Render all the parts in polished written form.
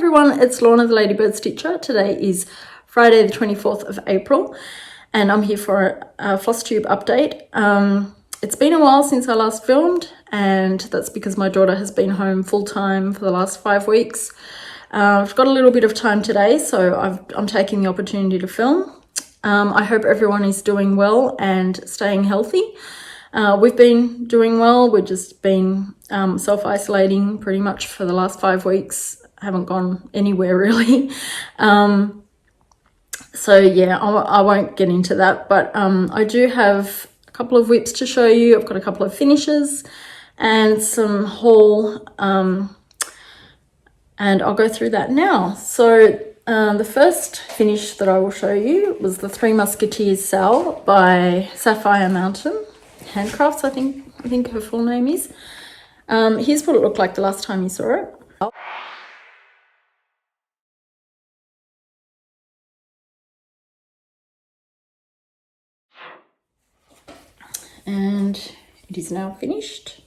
everyone, it's Lorna the Ladybird Stitcher. Today is Friday the 24th of April and I'm here for a FlossTube update. It's been a while since I last filmed, and that's because my daughter has been home full-time for the last 5 weeks. I've got a little bit of time today, so I'm taking the opportunity to film. I hope everyone is doing well and staying healthy. We've been doing well. We've just been self-isolating pretty much for the last 5 weeks. Haven't gone anywhere really. So yeah, I won't get into that, but I do have a couple of WIPs to show you. I've got a couple of finishes and some haul, and I'll go through that now. So the first finish that I will show you was the 3 Musketeers Sal by Sapphire Handcrafts, I think her full name is. Here's what it looked like the last time you saw it. And it is now finished.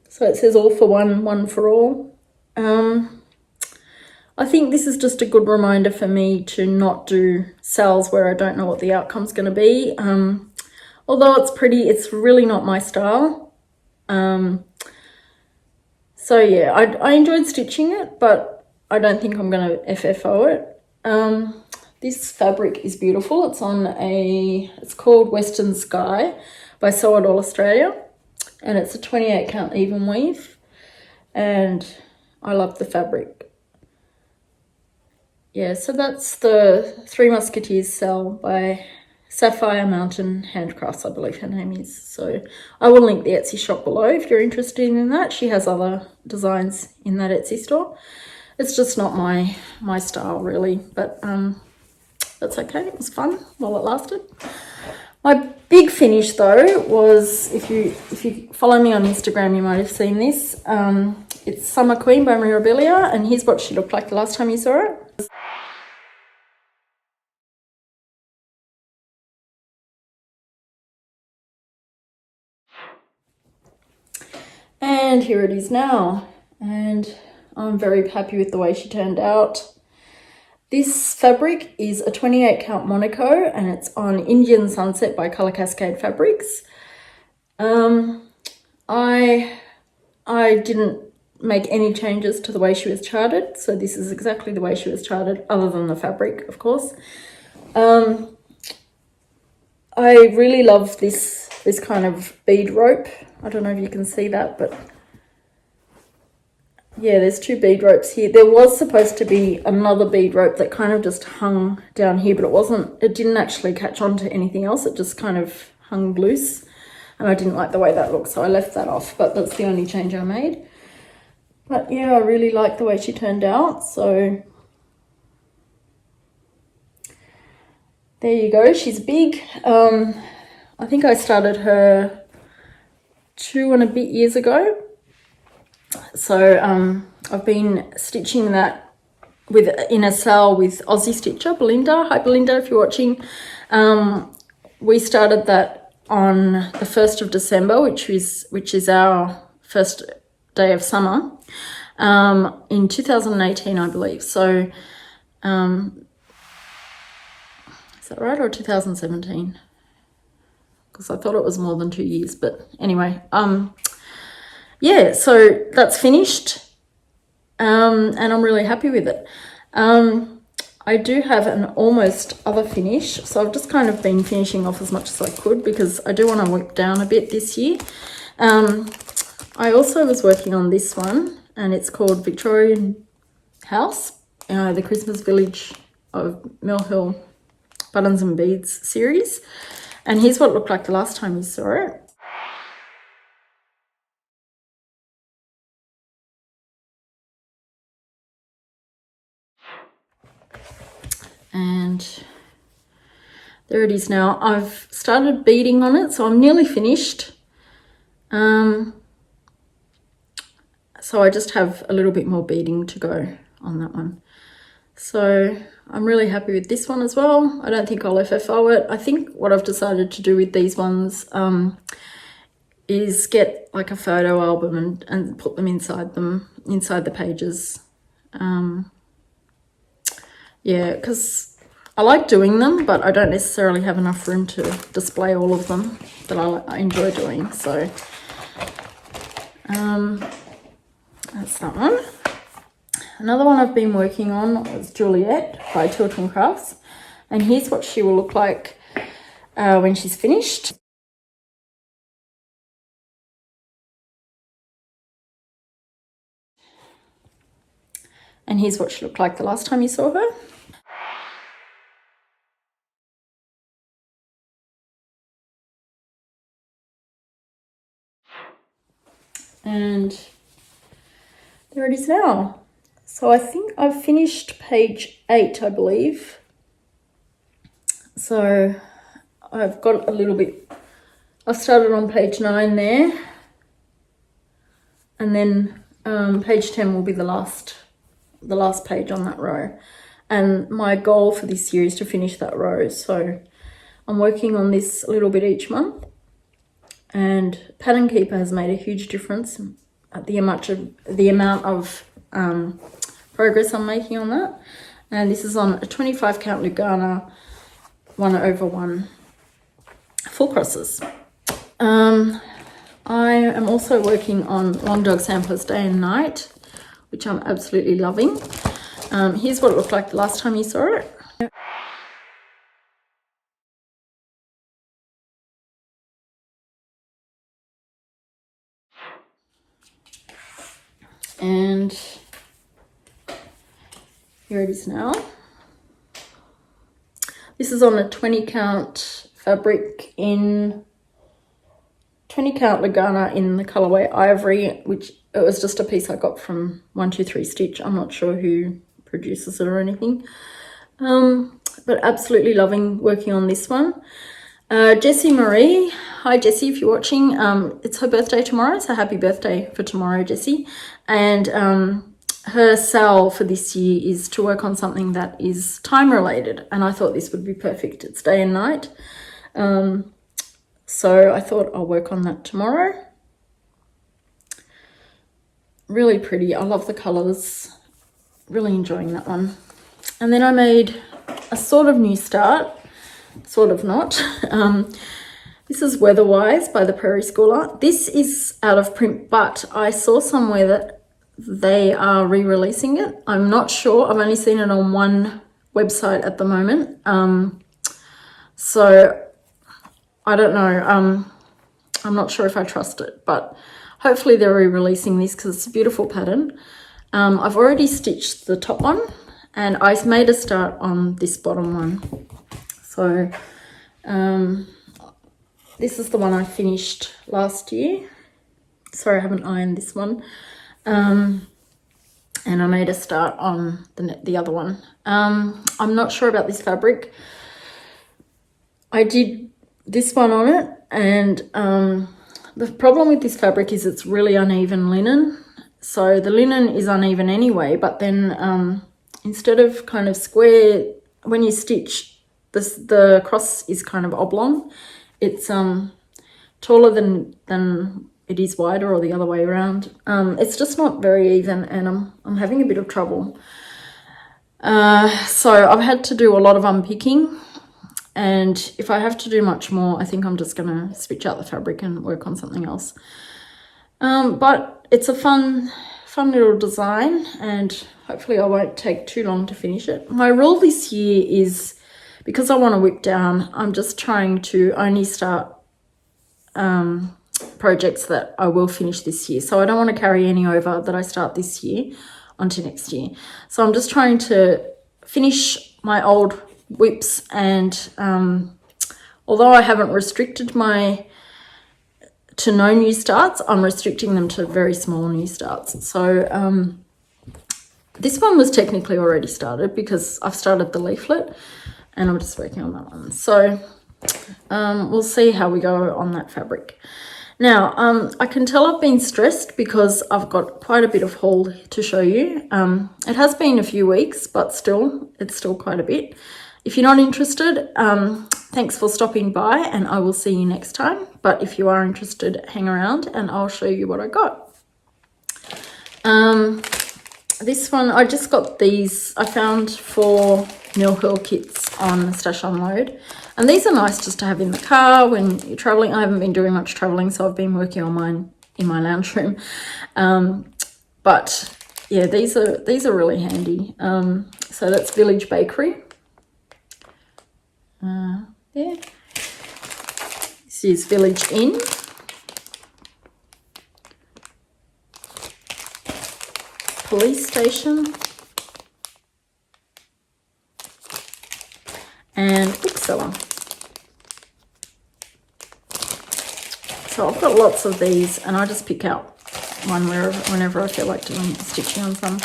So it says all for one, one for all. I think this is just a good reminder for me to not do sales where I don't know what the outcome's going to be. Although it's pretty, it's really not my style. So yeah, I enjoyed stitching it, but I don't think I'm going to FFO it. This fabric is beautiful. It's called Western Sky by Sew It All Australia, and it's a 28 count even weave, and I love the fabric. Yeah, so that's the 3 Musketeers Sal by Sapphire Handcrafts, I believe her name is. So I will link the Etsy shop below if you're interested in that. She has other designs in that Etsy store. It's just not my style really, but that's okay. It was fun while it lasted. My big finish though was, if you follow me on Instagram, you might have seen this. It's Summer Queen by Mirabilia, and here's what she looked like the last time you saw it. And here it is now, and I'm very happy with the way she turned out. This fabric is a 28 count Monaco, and it's on Indian Sunset by Colour Cascade Fabrics. I didn't make any changes to the way she was charted, so this is exactly the way she was charted, other than the fabric, of course. I really love this kind of bead rope. I don't know if you can see that, but yeah, there's 2 bead ropes here. There was supposed to be another bead rope that kind of just hung down here, but it didn't actually catch on to anything else. It just kind of hung loose, and I didn't like the way that looked, so I left that off, but that's the only change I made. But yeah, I really like the way she turned out, so there you go. She's big. I think I started her 2 and a bit years ago. So I've been stitching that in a sale with Aussie Stitcher, Belinda. Hi Belinda, if you're watching. We started that on the 1st of December, which is our first day of summer, in 2018, I believe. So is that right, or 2017? Because I thought it was more than 2 years, but anyway, yeah, so that's finished, and I'm really happy with it. I do have an almost other finish, so I've just kind of been finishing off as much as I could because I do want to whip down a bit this year. I also was working on this one, and it's called Victorian House, the Christmas Village of Mill Hill Buttons and Beads series. And here's what it looked like the last time you saw it. And there it is now. I've started beading on it, so I'm nearly finished. So I just have a little bit more beading to go on that one. So I'm really happy with this one as well. I don't think I'll FFO it. I think what I've decided to do with these ones is get like a photo album and put them inside the pages. Yeah, because I like doing them, but I don't necessarily have enough room to display all of them that I enjoy doing. So that's that one. Another one I've been working on is Juliet by Tilton Crafts, and here's what she will look like when she's finished. And here's what she looked like the last time you saw her. And there it is now. So I think I've finished page 8, I believe. So I've got a little bit, I've started on page 9 there. And then page 10 will be the last page on that row. And my goal for this year is to finish that row. So I'm working on this a little bit each month. And Pattern Keeper has made a huge difference at the amount of progress I'm making on that. And this is on a 25 count Lugana 1/1 full crosses. I am also working on Long Dog Samplers Day and Night, which I'm absolutely loving. Here's what it looked like the last time you saw it. And here it is now. This is on a 20 count fabric in 20 count Lugana in the colorway Ivory, which it was just a piece I got from 123 Stitch. I'm not sure who produces it or anything. But absolutely loving working on this one. Jessie Marie, hi Jessie if you're watching. It's her birthday tomorrow, so happy birthday for tomorrow, Jessie. And her sale for this year is to work on something that is time related, and I thought this would be perfect. It's day and night. So I thought I'll work on that tomorrow. Really pretty. I love the colors. Really enjoying that one. And then I made a sort of new start, sort of not. This is Weatherwise by the Prairie Schooler. This is out of print, but I saw somewhere that they are re-releasing it. I'm not sure. I've only seen it on one website at the moment. So I don't know. I'm not sure if I trust it, but hopefully they're re-releasing this because it's a beautiful pattern. I've already stitched the top one and I made a start on this bottom one. So this is the one I finished last year. Sorry, I haven't ironed this one. And I made a start on the other one. I'm not sure about this fabric. I did this one on it, and the problem with this fabric is it's really uneven linen. So the linen is uneven anyway, but then instead of kind of square, when you stitch, the cross is kind of oblong. It's taller than it is wider, or the other way around. It's just not very even, and I'm having a bit of trouble. So I've had to do a lot of unpicking, and if I have to do much more, I think I'm just going to switch out the fabric and work on something else. But it's a fun little design, and hopefully I won't take too long to finish it. My rule this year is, because I want to whip down, I'm just trying to only start projects that I will finish this year. So I don't want to carry any over that I start this year onto next year. So I'm just trying to finish my old whips, and although I haven't restricted to no new starts, I'm restricting them to very small new starts. So this one was technically already started because I've started the leaflet and I'm just working on that one. So we'll see how we go on that fabric. Now, I can tell I've been stressed because I've got quite a bit of haul to show you. It has been a few weeks, but still, it's still quite a bit. if you're not interested, thanks for stopping by, and I will see you next time. But if you are interested, hang around and I'll show you what I got. This one, I just got these. I found 4 Mill Hill kits on Stash Unload. And these are nice just to have in the car when you're traveling. I haven't been doing much traveling, so I've been working on mine in my lounge room. But yeah, these are really handy. So that's Village Bakery. There. This is Village Inn. Police Station. And Bookseller. So I've got lots of these, and I just pick out one whenever I feel like doing stitching on some.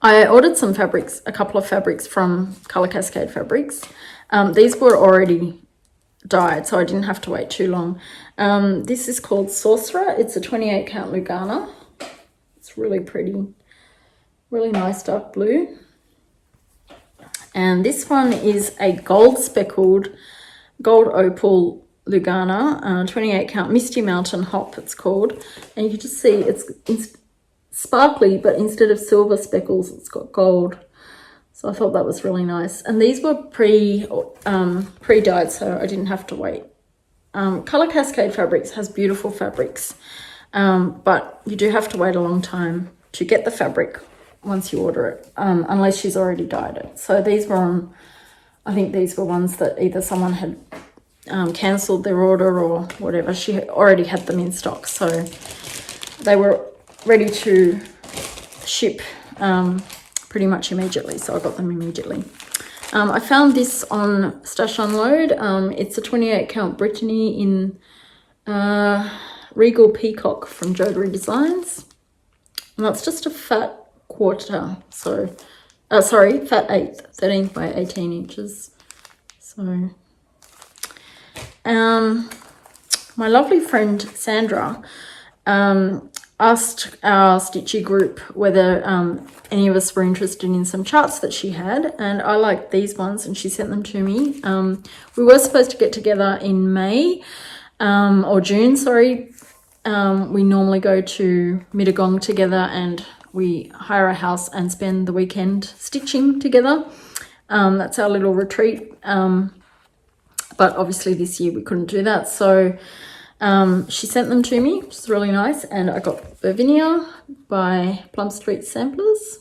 I ordered some fabrics, a couple of fabrics from Colour Cascade Fabrics. These were already dyed, so I didn't have to wait too long. This is called Sorcerer. It's a 28 count Lugana. It's really pretty, really nice dark blue. And this one is a gold speckled, gold opal Lugana, 28 count Misty Mountain Hop it's called. And you can just see it's sparkly, but instead of silver speckles, it's got gold. So I thought that was really nice. And these were pre-dyed, so I didn't have to wait. Colour Cascade Fabrics has beautiful fabrics, but you do have to wait a long time to get the fabric once you order it, unless she's already dyed it. So these were on, I think these were ones that either someone had cancelled their order or whatever. She already had them in stock, so they were ready to ship pretty much immediately, so I got them immediately. I found this on Stash Unload. It's a 28 count Brittany in Regal Peacock from Jodery Designs, and that's just a fat quarter, so fat 8th, 13 by 18 inches. So my lovely friend Sandra asked our Stitchy group whether any of us were interested in some charts that she had, and I liked these ones, and she sent them to me. We were supposed to get together in May or June, sorry. We normally go to Mittagong together, and we hire a house and spend the weekend stitching together. That's our little retreat. But obviously this year we couldn't do that. So she sent them to me, which is really nice. And I got Vervinia by Plum Street Samplers.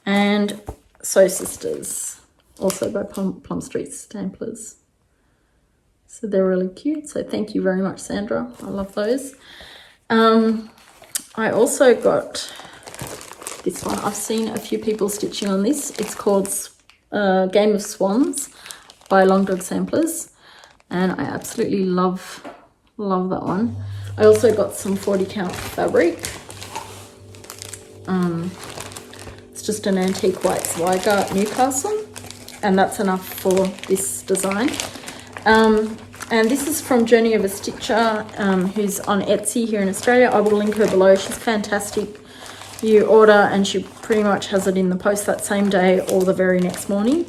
And Sew Sisters, also by Plum Street Samplers. So they're really cute. So thank you very much, Sandra. I love those. I also got this one. I've seen a few people stitching on this. It's called Game of Swans by Long Dog Samplers, and I absolutely love that one. I also got some 40 count fabric. It's just an antique white Zweigart Newcastle, and that's enough for this design. And this is from Journey of a Stitcher, who's on Etsy here in Australia. I will link her below. She's fantastic. You order and she pretty much has it in the post that same day or the very next morning.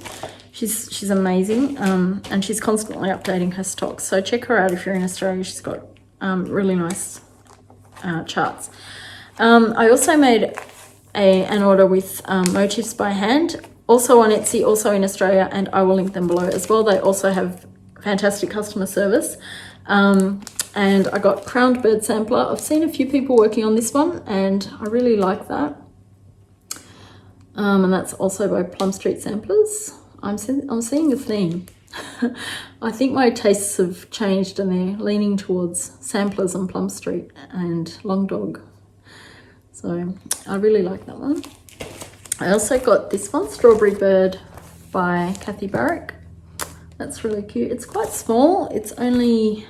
She's amazing, and she's constantly updating her stock. So check her out if you're in Australia. She's got really nice charts. I also made an order with motifs by hand, also on Etsy, also in Australia, and I will link them below as well. They also have fantastic customer service. And I got Crowned Bird Sampler. I've seen a few people working on this one, and I really like that. And that's also by Plum Street Samplers. I'm seeing a theme. I think my tastes have changed, and they're leaning towards Samplers on Plum Street and Long Dog. So I really like that one. I also got this one, Strawberry Bird by Kathy Barrick. That's really cute. It's quite small. It's only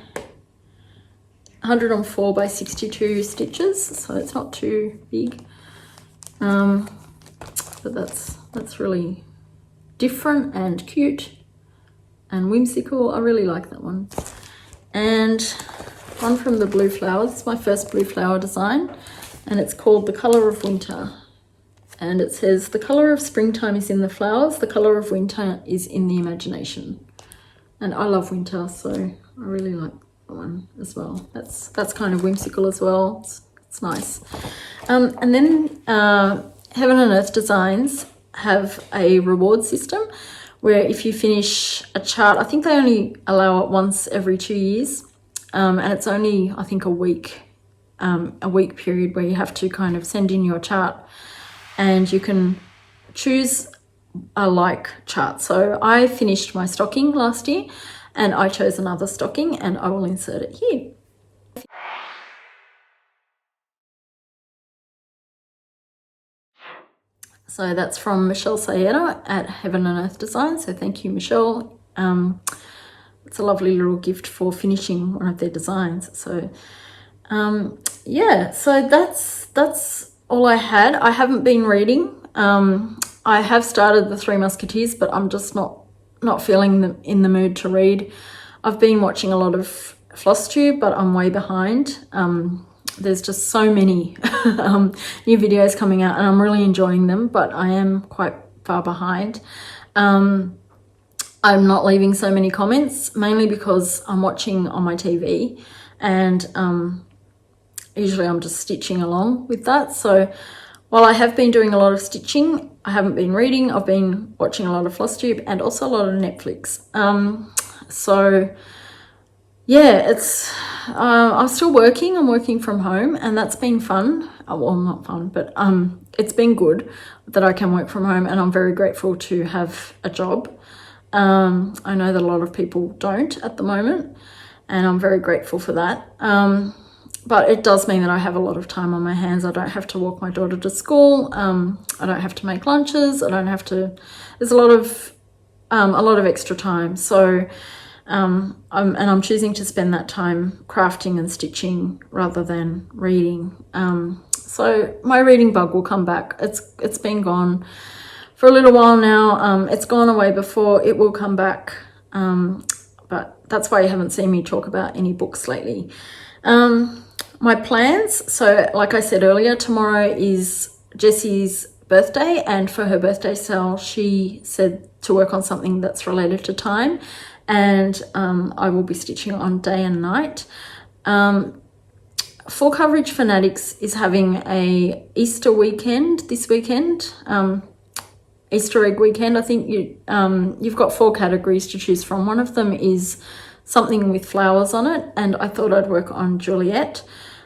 104 by 62 stitches, so it's not too big. But that's really different and cute and whimsical. I really like that one. And one from the Blue Flowers. It's my first Blue Flower design, and it's called The Colour of Winter. and it says, the colour of springtime is in the flowers, the colour of winter is in the imagination. And I love winter, so I really like that one as well. That's kind of whimsical as well. It's nice. And then Heaven and Earth Designs have a reward system where if you finish a chart, I think they only allow it once every 2 years, and it's only, I think, a week period where you have to kind of send in your chart, and you can choose a like chart. So I finished my stocking last year, and I chose another stocking, and I will insert it here. So that's from Michelle Sayeda at Heaven and Earth Design. So thank you, Michelle. It's a lovely little gift for finishing one of their designs. So yeah, so that's all I had. I haven't been reading. I have started the Three Musketeers, but I'm just not feeling in the mood to read. I've been watching a lot of FlossTube, but I'm way behind. There's just so many new videos coming out, and I'm really enjoying them, but I am quite far behind. I'm not leaving so many comments, mainly because I'm watching on my TV, and usually I'm just stitching along with that. So while I have been doing a lot of stitching, I haven't been reading. I've been watching a lot of FlossTube and also a lot of Netflix. So yeah, I'm still working. I'm working from home, and that's been fun. Well, not fun, but it's been good that I can work from home, and I'm very grateful to have a job. I know that a lot of people don't at the moment, and I'm very grateful for that. But it does mean that I have a lot of time on my hands. I don't have to walk my daughter to school. I don't have to make lunches. I don't have to. There's a lot of extra time. So. I'm choosing to spend that time crafting and stitching rather than reading. So my reading bug will come back. It's been gone for a little while now. It's gone away before. It will come back. But that's why you haven't seen me talk about any books lately. My plans. So like I said earlier, tomorrow is Jessie's birthday, and for her birthday sale, she said to work on something that's related to time. And I will be stitching on day and night. Full Coverage Fanatics is having a Easter weekend this weekend, Easter egg weekend. I think you've got 4 categories to choose from. One of them is something with flowers on it, and I thought I'd work on Juliet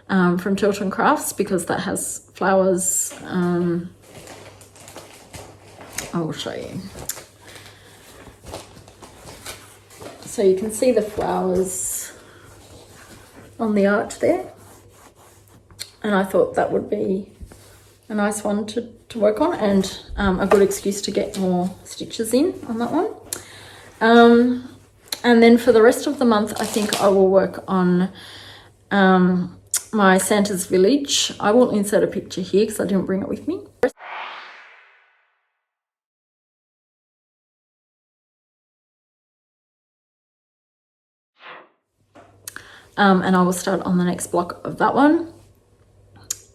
from Tilton Crafts because that has flowers. I will show you. So you can see the flowers on the arch there. And I thought that would be a nice one to work on, and a good excuse to get more stitches in on that one. And then for the rest of the month, I think I will work on my Santa's Village. I will insert a picture here because I didn't bring it with me. And I will start on the next block of that one.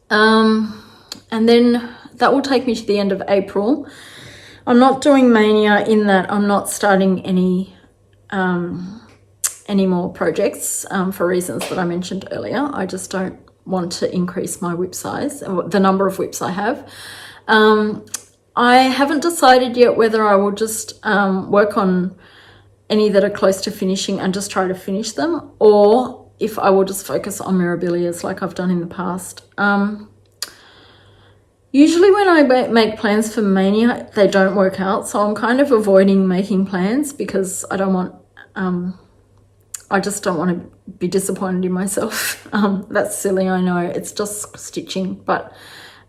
And then that will take me to the end of April. I'm not doing Mania in that I'm not starting any more projects for reasons that I mentioned earlier. I just don't want to increase my whip size, the number of whips I have. I haven't decided yet whether I will just work on any that are close to finishing and just try to finish them, or if I will just focus on Mirabilias like I've done in the past. Usually when I make plans for Mania, they don't work out, so I'm kind of avoiding making plans because I don't want, I just don't want to be disappointed in myself. That's silly, I know, it's just stitching, but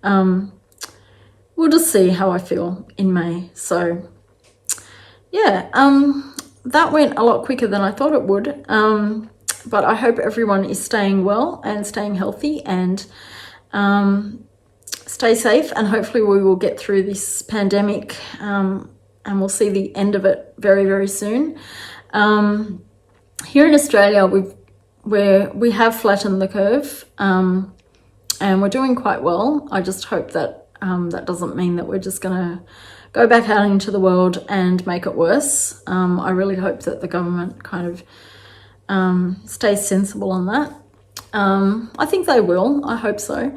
we'll just see how I feel in May. So yeah, that went a lot quicker than I thought it would. But I hope everyone is staying well and staying healthy, and stay safe, and hopefully we will get through this pandemic and we'll see the end of it very, very soon. Here in Australia, we have flattened the curve and we're doing quite well. I just hope that that doesn't mean that we're just going to go back out into the world and make it worse. I really hope that the government kind of stays sensible on that. I think they will. I hope so.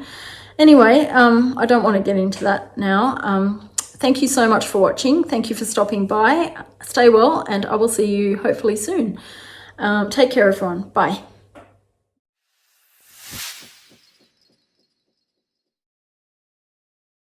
Anyway, I don't want to get into that now. Thank you so much for watching. Thank you for stopping by. Stay well, and I will see you hopefully soon. Take care, everyone. Bye.